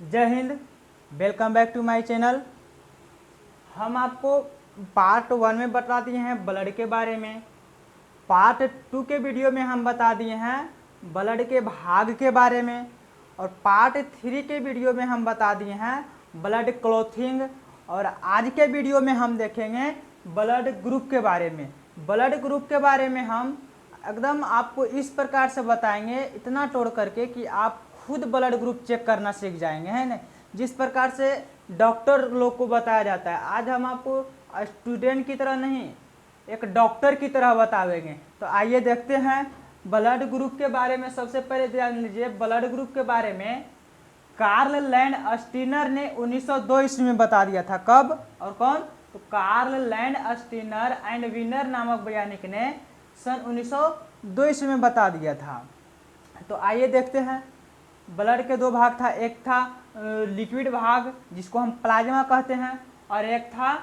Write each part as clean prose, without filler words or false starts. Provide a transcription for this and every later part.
जय हिंद। Welcome back to my channel. हम आपको पार्ट 1 में बता दिए हैं ब्लड के बारे में। पार्ट 2 के वीडियो में हम बता दिए हैं ब्लड के भाग के बारे में। और पार्ट 3 के वीडियो में हम बता दिए हैं ब्लड क्लॉथिंग। और आज के वीडियो में हम देखेंगे ब्लड ग्रुप के बारे में। ब्लड ग्रुप के बारे में हम एकदम आपको इस प्रकार से बताएंगे, इतना तोड़ करके कि आप खुद ब्लड ग्रुप चेक करना सीख जाएंगे, है ना। जिस प्रकार से डॉक्टर लोग को बताया जाता है, आज हम आपको स्टूडेंट की तरह नहीं, एक डॉक्टर की तरह बतावेंगे। तो आइए देखते हैं ब्लड ग्रुप के बारे में। सबसे पहले ध्यान लीजिए, ब्लड ग्रुप के बारे में कार्ल लैंड स्टीनर ने 1902 ईस्वी में बता दिया था। कब और कौन? तो Karl Landsteiner and Wiener नामक वैज्ञानिक ने सन 1902 ईस्वी में बता दिया था। तो आइए देखते हैं। ब्लड के दो भाग था, एक था लिक्विड भाग जिसको हम प्लाज्मा कहते हैं, और एक था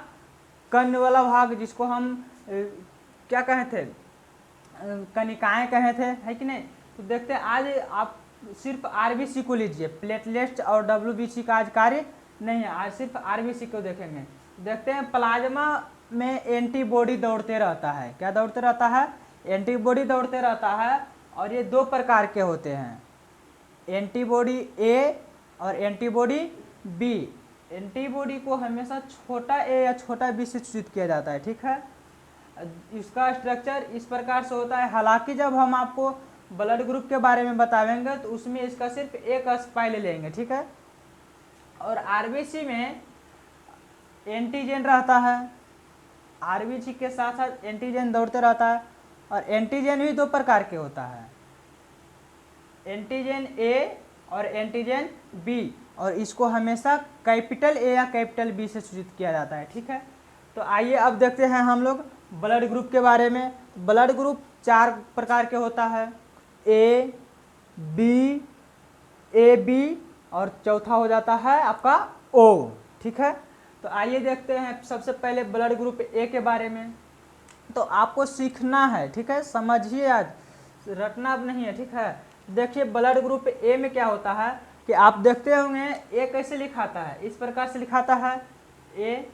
कण वाला भाग जिसको हम क्या कहे थे, कणिकाएं कहे थे, है कि नहीं। तो देखते हैं, आज आप सिर्फ आरबीसी को लीजिए, प्लेटलेट्स और डब्ल्यूबीसी का आज कार्य नहीं है, आज सिर्फ आरबीसी को देखेंगे। देखते हैं, प्लाज्मा में एंटीबॉडी दौड़ते रहता है। क्या दौड़ते रहता है? एंटीबॉडी दौड़ते रहता है। और ये दो प्रकार के होते हैं, एंटीबॉडी ए और एंटीबॉडी बी। एंटीबॉडी को हमेशा छोटा ए या छोटा बी से सूचित किया जाता है, ठीक है। इसका स्ट्रक्चर इस प्रकार से होता है। हालांकि जब हम आपको ब्लड ग्रुप के बारे में बतावेंगे तो उसमें इसका सिर्फ एक स्पाई ले लेंगे, ठीक है। और आरबीसी में एंटीजन रहता है, आरबीसी के साथ साथ एंटीजन दौड़ते रहता है। और एंटीजन भी दो प्रकार के होता है, एंटीजन ए और एंटीजन बी। और इसको हमेशा कैपिटल ए या कैपिटल बी से सूचित किया जाता है, ठीक है। तो आइए अब देखते हैं हम लोग ब्लड ग्रुप के बारे में। ब्लड ग्रुप 4 प्रकार के होता है, ए बी और चौथा हो जाता है आपका ओ, ठीक है। तो आइए देखते हैं सबसे पहले ब्लड ग्रुप ए के बारे में। तो आपको सीखना है, ठीक है, समझिए, आज रटना अब नहीं है, ठीक है। देखिए ब्लड ग्रुप ए में क्या होता है कि आप देखते होंगे ए कैसे लिखाता है, इस प्रकार से लिखाता है ए,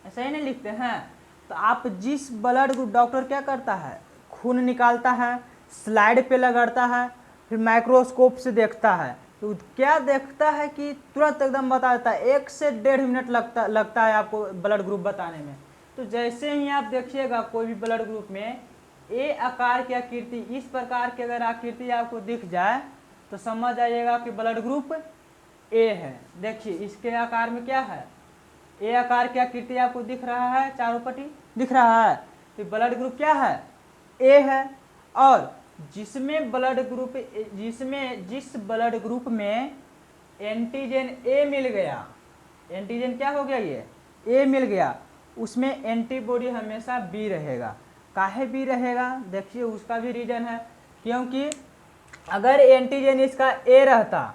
ऐसा ही नहीं लिखते हैं। तो आप जिस ब्लड ग्रुप, डॉक्टर क्या करता है, खून निकालता है, स्लाइड पे लगाता है, फिर माइक्रोस्कोप से देखता है। तो क्या देखता है कि तुरंत एकदम बता देता है, 1 से 1.5 मिनट लगता है आपको ब्लड ग्रुप बताने में। तो जैसे ही आप देखिएगा कोई भी ब्लड ग्रुप में ए आकार की आकृति, इस प्रकार की अगर आकृति आपको दिख जाए तो समझ आइएगा कि ब्लड ग्रुप ए है। देखिए इसके आकार में क्या है, ए आकार की आकृति आपको दिख रहा है, चारों पट्टी दिख रहा है, तो ब्लड ग्रुप क्या है? ए है। और जिस ब्लड ग्रुप में एंटीजन ए मिल गया, एंटीजन क्या हो गया, ये ए मिल गया, उसमें एंटीबॉडी हमेशा बी रहेगा। काहे बी रहेगा? देखिए उसका भी रीजन है, क्योंकि अगर एंटीजन इसका ए रहता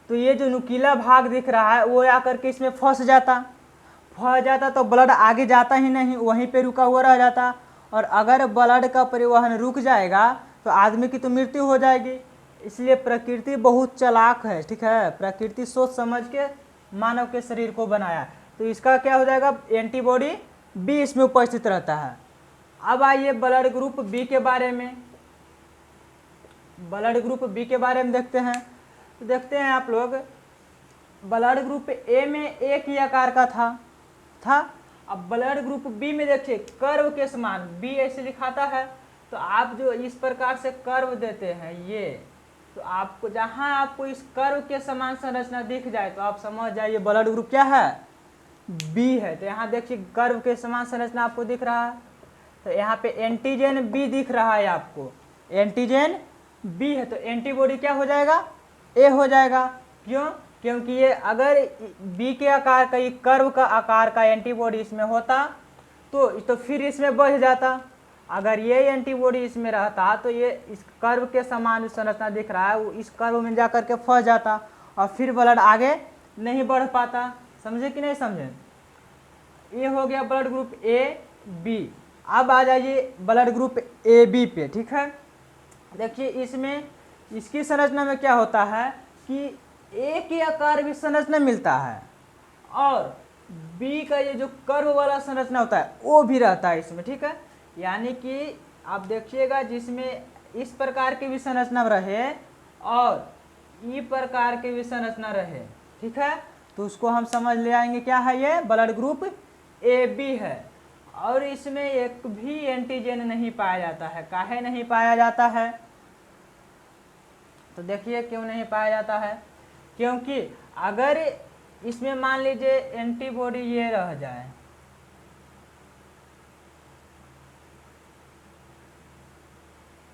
तो ये जो नुकीला भाग दिख रहा है वो आकर के इसमें फंस जाता तो ब्लड आगे जाता ही नहीं, वहीं पे रुका हुआ रह जाता। और अगर ब्लड का परिवहन रुक जाएगा तो आदमी की तो मृत्यु हो जाएगी। इसलिए प्रकृति बहुत चालाक है, ठीक है। प्रकृति सोच समझ के मानव के शरीर को बनाया। तो इसका क्या हो जाएगा, एंटीबॉडी बी इसमें उपस्थित रहता है। अब आइए ब्लड ग्रुप बी के बारे में। ब्लड ग्रुप बी के बारे में देखते हैं। तो देखते हैं आप लोग, ब्लड ग्रुप ए में एक ही आकार का था। अब ब्लड ग्रुप बी में देखिए कर्व के समान, बी ऐसे लिखाता है। तो आप जो इस प्रकार से कर्व देते हैं ये, तो आपको जहां आपको इस कर्व के समान संरचना दिख जाए तो आप समझ जाइए ब्लड ग्रुप क्या है, बी है। तो यहाँ देखिए कर्व के समान संरचना आपको दिख रहा है। तो यहाँ पे एंटीजन बी दिख रहा है आपको, एंटीजन बी है। तो एंटीबॉडी क्या हो जाएगा, ए हो जाएगा। क्यों? क्योंकि ये अगर बी के आकार का, ये कर्व का आकार का एंटीबॉडी इसमें होता तो फिर इसमें बढ़ जाता। अगर ये एंटीबॉडी इसमें रहता तो ये इस कर्व के समान संरचना दिख रहा है, वो इस कर्व में जाकर के फंस जाता और फिर ब्लड आगे नहीं बढ़ पाता। समझे कि नहीं समझे? ये हो गया ब्लड ग्रुप ए बी। अब आ जाइए ब्लड ग्रुप ए बी पे, ठीक है। देखिए इसमें इसकी संरचना में क्या होता है कि ए के आकार भी संरचना मिलता है और बी का ये जो कर्व वाला संरचना होता है वो भी रहता है इसमें, ठीक है। यानी कि आप देखिएगा जिसमें इस प्रकार की भी संरचना रहे और ई प्रकार की भी संरचना रहे, ठीक है, तो उसको हम समझ ले आएंगे क्या है, ये ब्लड ग्रुप ए बी है। और इसमें एक भी एंटीजन नहीं पाया जाता है। काहे नहीं पाया जाता है? तो देखिए क्यों नहीं पाया जाता है, क्योंकि अगर इसमें मान लीजिए एंटीबॉडी ये रह जाए,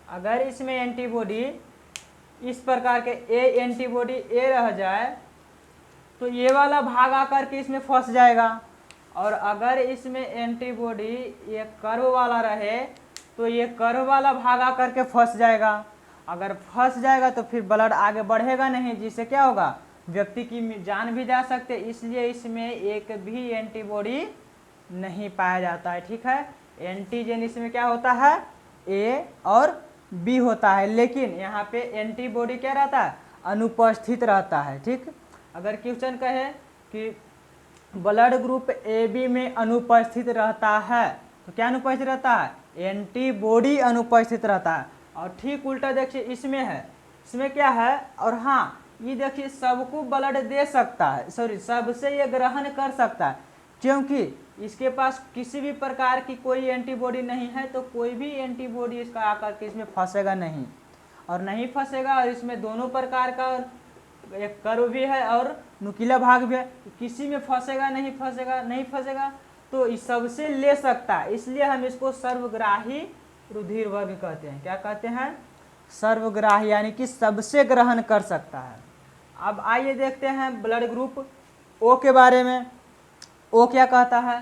अगर इसमें एंटीबॉडी इस प्रकार के ए एंटीबॉडी ए रह जाए तो ये वाला भाग आकर के इसमें फंस जाएगा। और अगर इसमें एंटीबॉडी ये कर्व वाला रहे तो ये कर्व वाला भाग आकर के फंस जाएगा। अगर फंस जाएगा तो फिर ब्लड आगे बढ़ेगा नहीं, जिससे क्या होगा, व्यक्ति की जान भी जा सकते। इसलिए इसमें एक भी एंटीबॉडी नहीं पाया जाता है, ठीक है। एंटीजन इसमें क्या होता है, ए और बी होता है, लेकिन यहाँ पे एंटीबॉडी क्या रहता है, अनुपस्थित रहता है, ठीक। अगर क्वेश्चन कहे कि ब्लड ग्रुप ए बी में अनुपस्थित रहता है तो क्या अनुपस्थित रहता है, एंटीबॉडी अनुपस्थित रहता है। और ठीक उल्टा देखिए इसमें है, इसमें क्या है, और हाँ ये देखिए सबको ब्लड दे सकता है, सॉरी सबसे ये ग्रहण कर सकता है, क्योंकि इसके पास किसी भी प्रकार की कोई एंटीबॉडी नहीं है, तो कोई भी एंटीबॉडी इसका आकर के इसमें फंसेगा नहीं और नहीं फंसेगा। और इसमें दोनों प्रकार का एक कर्व भी है और नुकीला भाग भी है, किसी में फंसेगा नहीं, फंसेगा नहीं फंसेगा, तो इस सबसे ले सकता है। इसलिए हम इसको सर्वग्राही रुधिर वर्ग कहते हैं। क्या कहते हैं, सर्वग्राही, यानी कि सबसे ग्रहण कर सकता है। अब आइए देखते हैं ब्लड ग्रुप ओ के बारे में। ओ क्या कहता है,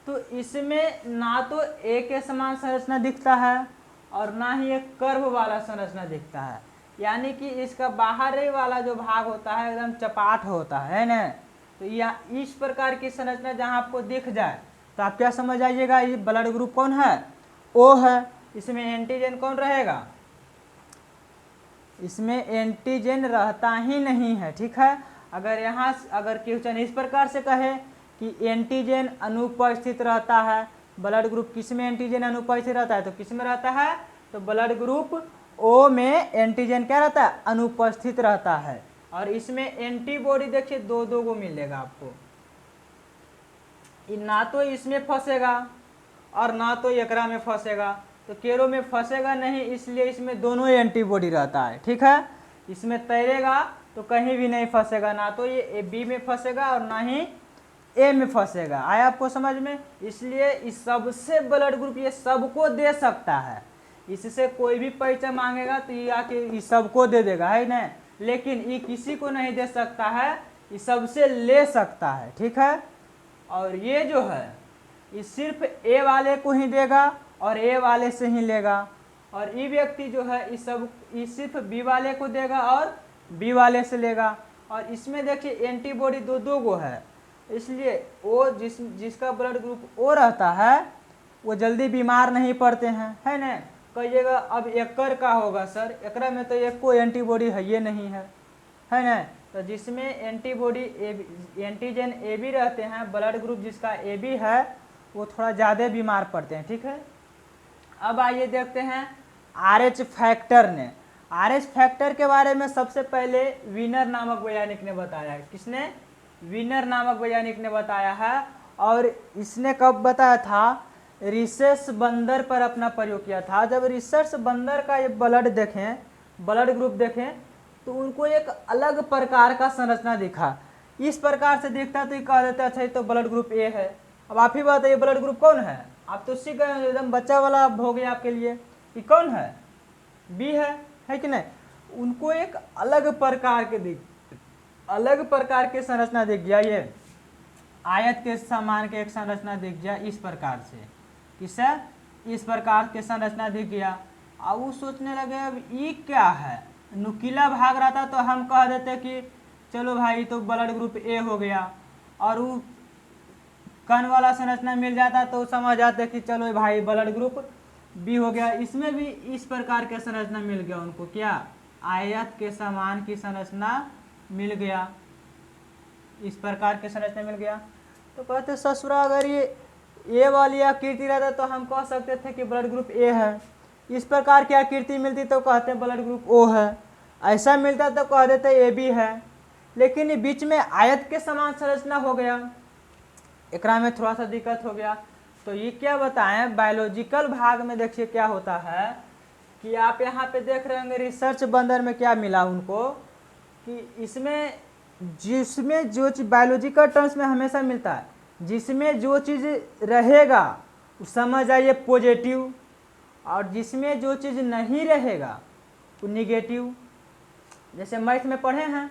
तो इसमें ना तो ए के समान संरचना दिखता है और ना ही एक कर्व वाला संरचना दिखता है, यानी कि इसका बाहरी वाला जो भाग होता है एकदम चपाट होता है ना। तो यह इस प्रकार की संरचना जहां आपको दिख जाए तो आप क्या समझ आइएगा, ये ब्लड ग्रुप कौन है, ओ है। इसमें एंटीजन कौन रहेगा, इसमें एंटीजन रहता ही नहीं है, ठीक है। अगर यहाँ अगर क्वेश्चन इस प्रकार से कहे कि एंटीजन अनुपस्थित रहता है, ब्लड ग्रुप किस में एंटीजन अनुपस्थित रहता है, तो किस में रहता है, तो ब्लड ग्रुप ओ में एंटीजन क्या रहता है, अनुपस्थित रहता है। और इसमें एंटीबॉडी देखिए दो दो को मिलेगा आपको, ना तो इसमें फंसेगा और ना तो एकरा में फंसेगा, तो केरो में फंसेगा नहीं, इसलिए इसमें दोनों एंटीबॉडी रहता है, ठीक है। इसमें तैरेगा तो कहीं भी नहीं फंसेगा, ना तो ये बी में फंसेगा और ना ही ए में फंसेगा। आया आपको समझ में? इसलिए इस सबसे ब्लड ग्रुप ये सबको दे सकता है, इससे कोई भी पैसा मांगेगा तो ये आके इस सबको दे देगा, है ना। लेकिन ये किसी को नहीं दे सकता है, ये सबसे ले सकता है, ठीक है। और ये जो है ये सिर्फ ए वाले को ही देगा और ए वाले से ही लेगा, और ये व्यक्ति जो है ये सिर्फ बी वाले को देगा और बी वाले से लेगा। और इसमें देखिए एंटीबॉडी दो दो गो है, इसलिए वो जिसका ब्लड ग्रुप ओ रहता है वो जल्दी बीमार नहीं पड़ते हैं, है ना। कहिएगा अब एकर का होगा सर, एकरा में तो एक को एंटीबॉडी है ये नहीं है ना। तो जिसमें एंटीबॉडी एंटीजन ए बी रहते हैं, ब्लड ग्रुप जिसका ए बी है वो थोड़ा ज़्यादा बीमार पड़ते हैं, ठीक है। अब आइए देखते हैं RH फैक्टर ने। RH फैक्टर के बारे में सबसे पहले विनर नामक वैज्ञानिक ने बताया है। किसने? विनर नामक वैज्ञानिक ने बताया है। और इसने कब बताया था? रिसर्च बंदर पर अपना प्रयोग किया था। जब रिसर्च बंदर का ये ब्लड देखें, ब्लड ग्रुप देखें, तो उनको एक अलग प्रकार का संरचना दिखा। इस प्रकार से दिखता तो ये कह देते अच्छा ये तो ब्लड ग्रुप ए है। अब आप ही बताइए ब्लड ग्रुप कौन है? आप तो सीख गए, एकदम बच्चा वाला हो गया आपके लिए। ये कौन है? बी है कि नहीं? उनको एक अलग प्रकार के संरचना दिख गया। ये आयत के समान के एक संरचना दिख गया इस प्रकार से। किससे? इस प्रकार के संरचना दिख गया। अब वो सोचने लगे अब ये क्या है, नुकीला भाग रहता तो हम कह देते कि चलो भाई तो ब्लड ग्रुप ए हो गया, और वो कण वाला संरचना मिल जाता तो समझ जाते कि चलो भाई ब्लड ग्रुप बी हो गया। इसमें भी इस प्रकार के संरचना मिल गया उनको, क्या? आयत के समान की संरचना मिल गया, इस प्रकार के संरचना मिल गया। तो कहते ससुरा अगर ये ए वाली आकृति रहता तो हम कह सकते थे कि ब्लड ग्रुप ए है। इस प्रकार की आकृति मिलती तो कहते हैं ब्लड ग्रुप ओ है। ऐसा मिलता तो कह देते ए बी है। लेकिन ये बीच में आयत के समान संरचना हो गया, एकरा में थोड़ा सा दिक्कत हो गया। तो ये क्या बताएं, बायोलॉजिकल भाग में देखिए क्या होता है कि आप यहाँ पे देख रहे होंगे रिसर्च बंदर में क्या मिला उनको कि इसमें जिसमें जो चीज़ बायोलॉजिकल टर्म्स में हमेशा मिलता है, जिसमें जो चीज़ रहेगा वो समझ आइए पॉजिटिव, और जिसमें जो चीज़ नहीं रहेगा वो निगेटिव। जैसे मैथ में पढ़े हैं,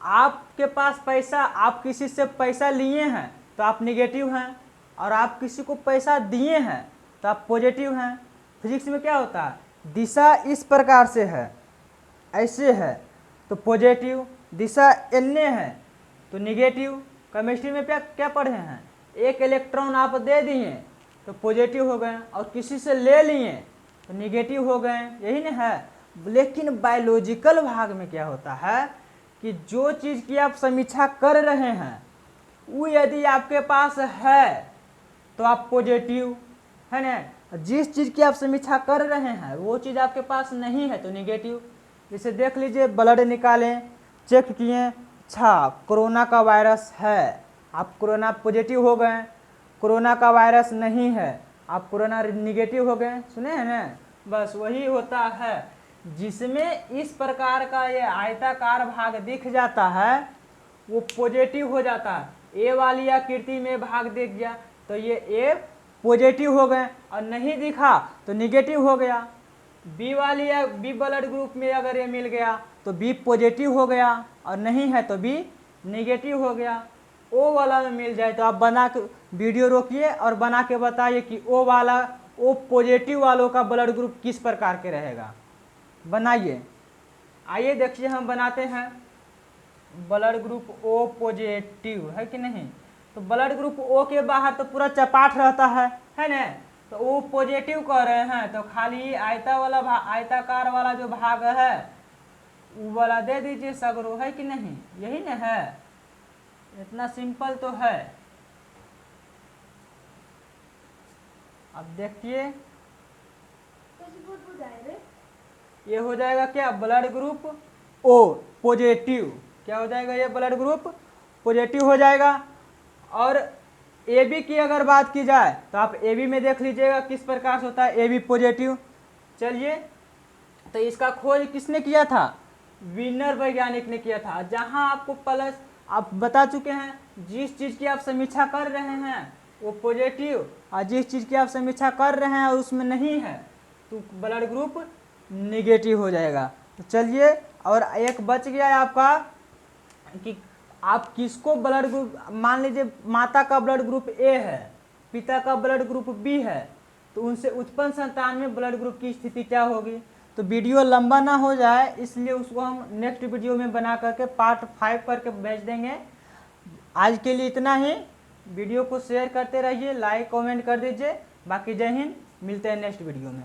आपके पास पैसा, आप किसी से पैसा लिए हैं तो आप निगेटिव हैं, और आप किसी को पैसा दिए हैं तो आप पॉजिटिव हैं। फिजिक्स में क्या होता है, दिशा इस प्रकार से है, ऐसे है तो पॉजिटिव, दिशा एन्ने है तो निगेटिव। केमिस्ट्री में क्या पढ़े हैं, एक इलेक्ट्रॉन आप दे दिए तो पॉजिटिव हो गए, और किसी से ले लिए तो निगेटिव हो गए, यही ना है। लेकिन बायोलॉजिकल भाग में क्या होता है कि जो चीज़ की आप समीक्षा कर रहे हैं वो यदि आपके पास है तो आप पॉजिटिव है ना, जिस चीज़ की आप समीक्षा कर रहे हैं वो चीज़ आपके पास नहीं है तो निगेटिव। जैसे देख लीजिए, ब्लड निकालें, चेक किए, अच्छा कोरोना का वायरस है, आप कोरोना पॉजिटिव हो गए, कोरोना का वायरस नहीं है आप कोरोना निगेटिव हो गए, सुने हैं ना। बस वही होता है, जिसमें इस प्रकार का ये आयताकार भाग दिख जाता है वो पॉजिटिव हो जाता है। ए वाली आकृति में भाग दिख गया तो ये ए पॉजिटिव हो गए, और नहीं दिखा तो निगेटिव हो गया। बी वाली या बी ब्लड ग्रुप में अगर ये मिल गया तो बी पॉजिटिव हो गया, और नहीं है तो बी निगेटिव हो गया। ओ वाला में मिल जाए तो आप बना के वीडियो रोकिए और बना के बताइए कि ओ वाला, ओ पॉजिटिव वालों का ब्लड ग्रुप किस प्रकार के रहेगा, बनाइए। आइए देखिए हम बनाते हैं ब्लड ग्रुप ओ पॉजिटिव है कि नहीं। तो ब्लड ग्रुप ओ के बाहर तो पूरा चपाट रहता है ना, तो ओ पॉजिटिव कह रहे हैं तो खाली आयताकार वाला जो भाग है वो वाला दे दीजिए सगरो, है कि नहीं, यही ना है। इतना सिंपल तो है। अब देखिए ये हो जाएगा क्या, ब्लड ग्रुप ओ पॉजिटिव, क्या हो जाएगा ये ब्लड ग्रुप पॉजिटिव हो जाएगा। और ए बी की अगर बात की जाए तो आप ए बी में देख लीजिएगा किस प्रकार से होता है ए बी पॉजिटिव। चलिए, तो इसका खोज किसने किया था, विनर वैज्ञानिक ने किया था। जहां आपको प्लस आप बता चुके हैं, जिस चीज़ की आप समीक्षा कर रहे हैं वो पॉजिटिव, और जिस चीज़ की आप समीक्षा कर रहे हैं और उसमें नहीं है तो ब्लड ग्रुप निगेटिव हो जाएगा। तो चलिए, और एक बच गया है आपका कि आप किसको ब्लड ग्रुप, मान लीजिए माता का ब्लड ग्रुप ए है, पिता का ब्लड ग्रुप बी है, तो उनसे उत्पन्न संतान में ब्लड ग्रुप की स्थिति क्या होगी। तो वीडियो लंबा ना हो जाए इसलिए उसको हम नेक्स्ट वीडियो में बना करके पार्ट 5 करके भेज देंगे। आज के लिए इतना ही। वीडियो को शेयर करते रहिए, लाइक कमेंट कर दीजिए। बाकी जय हिंद, मिलते हैं नेक्स्ट वीडियो में।